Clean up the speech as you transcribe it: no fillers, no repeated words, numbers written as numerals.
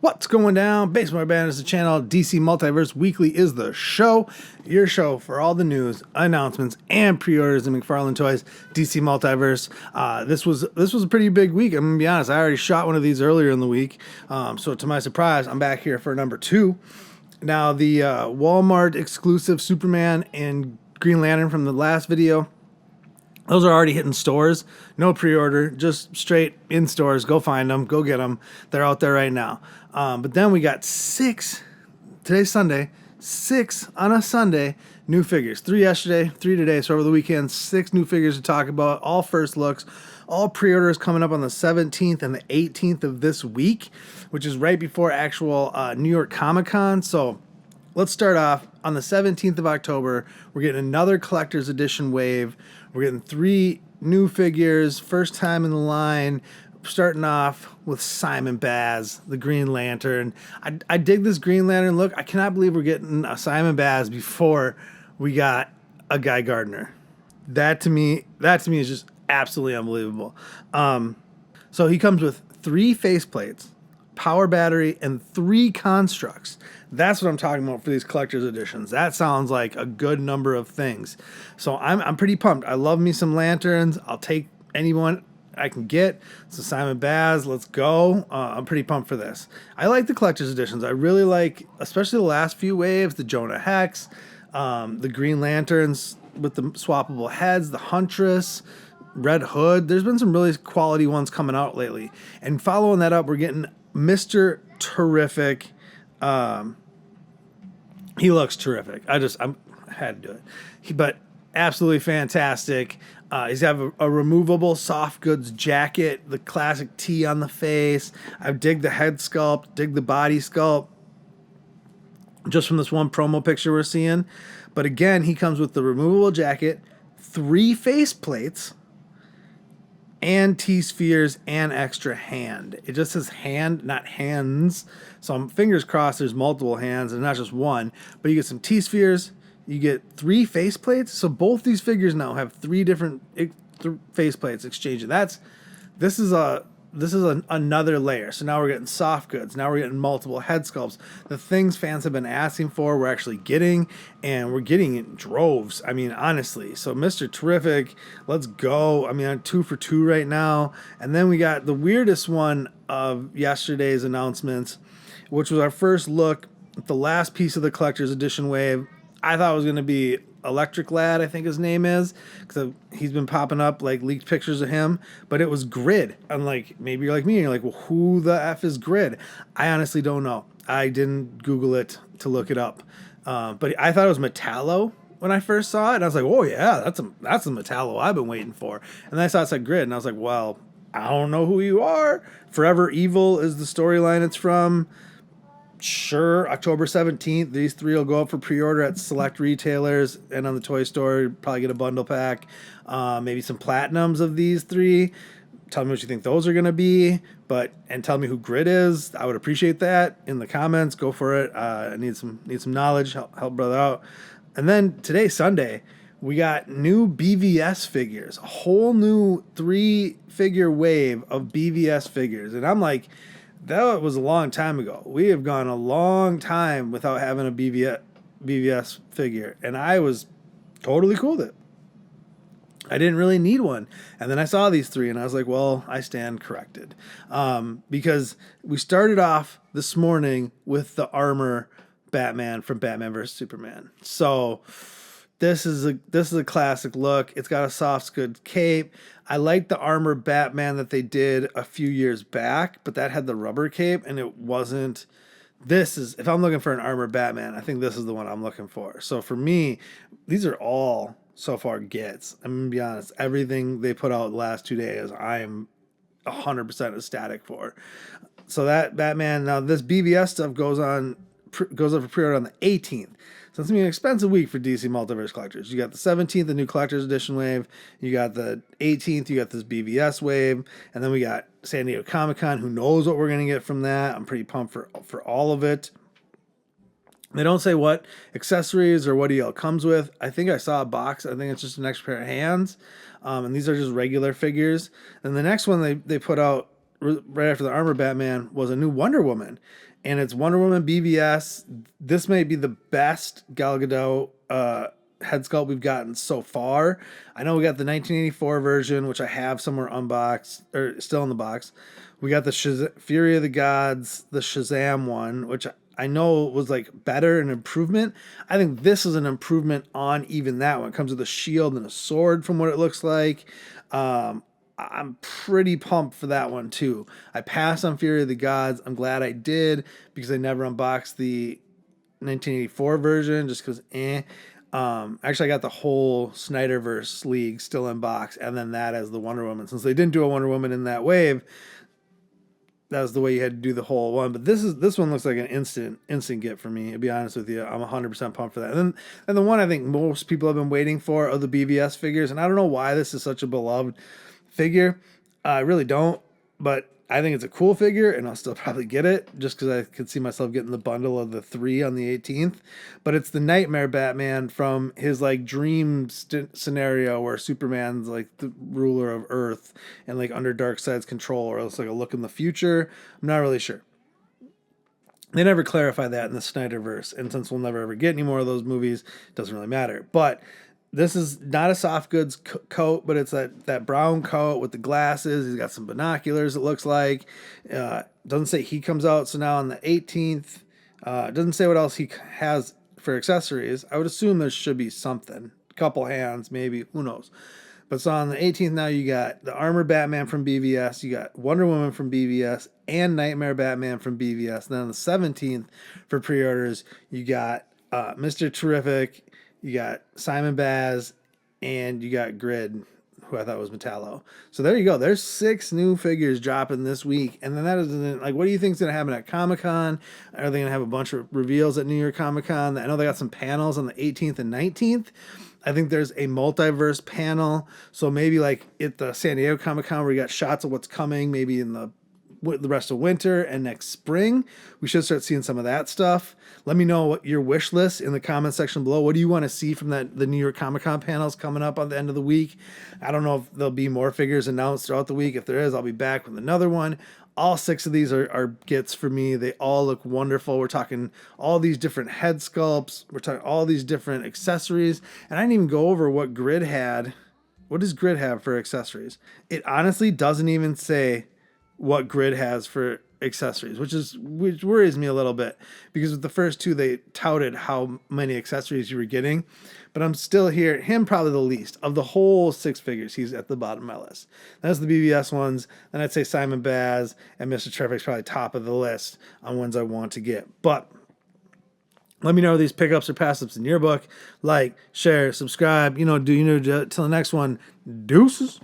What's going down? Baseball Band is the channel. DC Multiverse Weekly is the show. Your show for all the news, announcements, and pre-orders in McFarlane Toys DC Multiverse. This was a pretty big week. I'm gonna be honest. I already shot one of these earlier in the week. So to my surprise, I'm back here for number 2. Now the Walmart exclusive Superman and Green Lantern from the last video, those are already hitting stores. No pre-order, just straight in stores. Go find them. Go get them. They're out there right now. But then we got 6, today's Sunday, 6 on a Sunday, new figures. 3 yesterday, 3 today. So over the weekend, 6 new figures to talk about. All first looks, all pre-orders coming up on the 17th and the 18th of this week, which is right before actual New York Comic-Con. So let's start off on the 17th of October. We're getting another collector's edition wave. We're getting 3 new figures, first time in the line, starting off with Simon Baz, the Green Lantern. I dig this Green Lantern look. I cannot believe we're getting a Simon Baz before we got a Guy Gardner. That to me is just absolutely unbelievable. So he comes with 3 faceplates, power battery, and 3 constructs. That's what I'm talking about for these collector's editions. That sounds like a good number of things. So I'm pretty pumped. I love me some lanterns. I'll take anyone I can get. So Simon Baz, let's go. I'm pretty pumped for this. I like the collector's editions. I really like, especially the last few waves, the Jonah Hex, the Green Lanterns with the swappable heads, the Huntress, Red Hood. There's been some really quality ones coming out lately. And following that up, we're getting Mr. Terrific. He looks terrific. I had to do it. But absolutely fantastic. He's got a removable soft goods jacket, the classic T on the face. I dig the head sculpt, dig the body sculpt, just from this one promo picture we're seeing. But again, he comes with the removable jacket, 3 face plates, and T-spheres and extra hand. It just says hand, not hands. So I'm fingers crossed there's multiple hands and not just one. But you get some T-spheres, you get 3 faceplates. So both these figures now have 3 different faceplates exchanging. This is another layer. So now we're getting soft goods. Now we're getting multiple head sculpts. The things fans have been asking for, we're actually getting, and we're getting in droves. I mean, honestly. So Mr. Terrific, let's go. I mean, I'm 2 for 2 right now. And then we got the weirdest one of yesterday's announcements, which was our first look at the last piece of the collector's edition wave. I thought it was going to be Electric Lad, I think his name is, because he's been popping up like leaked pictures of him, but it was Grid. I'm like, maybe you're like me and you're like, well, who the F is Grid? I honestly don't know. I didn't Google it to look it up, but I thought it was Metallo when I first saw it, and I was like, oh yeah, that's a Metallo I've been waiting for. And then I saw it said Grid, and I was like, well, I don't know who you are. Forever Evil is the storyline it's from. Sure, October 17th, these 3 will go up for pre-order at select retailers and on the toy store. Probably get a bundle pack, maybe some platinums of these 3. Tell me what you think those are going to be, and tell me who Grid is. I would appreciate that in the comments. Go for it. I need some knowledge. Help brother out. And then today, Sunday, we got new BVS figures, a whole new 3-figure wave of BVS figures, and I'm like, that was a long time ago. We have gone a long time without having a BVS figure, and I was totally cool with it. I didn't really need one. And then I saw these 3, and I was like, well, I stand corrected. Because we started off this morning with the armor Batman from Batman vs. Superman. So this is a classic look. It's got a soft good cape. I like the armor Batman that they did a few years back, but that had the rubber cape, and it wasn't. If I'm looking for an armor Batman, I think this is the one I'm looking for. So for me, these are all so far gets. I'm going to be honest. Everything they put out the last 2 days, I am 100% ecstatic for. So that Batman, now this BVS stuff goes up for pre-order on the 18th. So it's going to be an expensive week for DC Multiverse collectors. You got the 17th, the new collector's edition wave. You got the 18th, you got this BVS wave. And then we got San Diego Comic-Con. Who knows what we're going to get from that? I'm pretty pumped for all of it. They don't say what accessories or what EL comes with. I think I saw a box. I think it's just an extra pair of hands. And these are just regular figures. And the next one they put out right after the Armor Batman was a new Wonder Woman. and it's Wonder Woman BVS. This may be the best Gal Gadot head sculpt we've gotten so far. I know we got the 1984 version, which I have somewhere unboxed or still in the box. We got the Fury of the Gods, the Shazam one, which I know was like better, an improvement. I think this is an improvement on even that one. It comes with a shield and a sword from what it looks like. I'm pretty pumped for that one too. I passed on Fury of the Gods. I'm glad I did because I never unboxed the 1984 version just because actually I got the whole Snyderverse League still in box, and then that as the Wonder Woman. Since they didn't do a Wonder Woman in that wave, that was the way you had to do the whole one. But this one looks like an instant get for me, to be honest with you. I'm 100% pumped for that. And the one I think most people have been waiting for are the BVS figures, and I don't know why this is such a beloved figure. I really don't, but I think it's a cool figure, and I'll still probably get it just because I could see myself getting the bundle of the 3 on the 18th. But it's the Nightmare Batman from his like dream scenario where Superman's like the ruler of Earth and like under Darkseid's control, or it's like a look in the future. I'm not really sure. They never clarify that in the Snyderverse, and since we'll never ever get any more of those movies, it doesn't really matter. But this is not a soft goods coat, but it's that brown coat with the glasses. He's got some binoculars, it looks like. Doesn't say he comes out, so now on the 18th. Doesn't say what else he has for accessories. I would assume there should be something. A couple hands, maybe. Who knows? But so on the 18th now, you got the Armored Batman from BVS, you got Wonder Woman from BVS, and Nightmare Batman from BVS. And then on the 17th, for pre-orders, you got Mr. Terrific, you got Simon Baz, and you got Grid, who I thought was Metallo. So there you go. There's 6 new figures dropping this week. And then that isn't like, what do you think is going to happen at Comic-Con? Are they going to have a bunch of reveals at New York Comic-Con? I know they got some panels on the 18th and 19th. I think there's a multiverse panel. So maybe like at the San Diego Comic-Con where you got shots of what's coming, maybe in the rest of winter and next spring, we should start seeing some of that stuff. Let me know what your wish list in the comment section below. What do you want to see from the New York Comic-Con panels coming up on the end of the week? I don't know if there'll be more figures announced throughout the week. If there is, I'll be back with another one. All 6 of these are gets for me. They all look wonderful. We're talking all these different head sculpts. We're talking all these different accessories. And I didn't even go over what Grid had. What does Grid have for accessories? It honestly doesn't even say what Grid has for accessories, which worries me a little bit, because with the first 2 they touted how many accessories you were getting, but I'm still here. Him probably the least of the whole 6 figures. He's at the bottom of my list. That's the BVS ones. Then I'd say Simon Baz and Mr. Terrific's probably top of the list on ones I want to get. But let me know these pickups or pass-ups in your book. Like, share, subscribe. Till the next one. Deuces.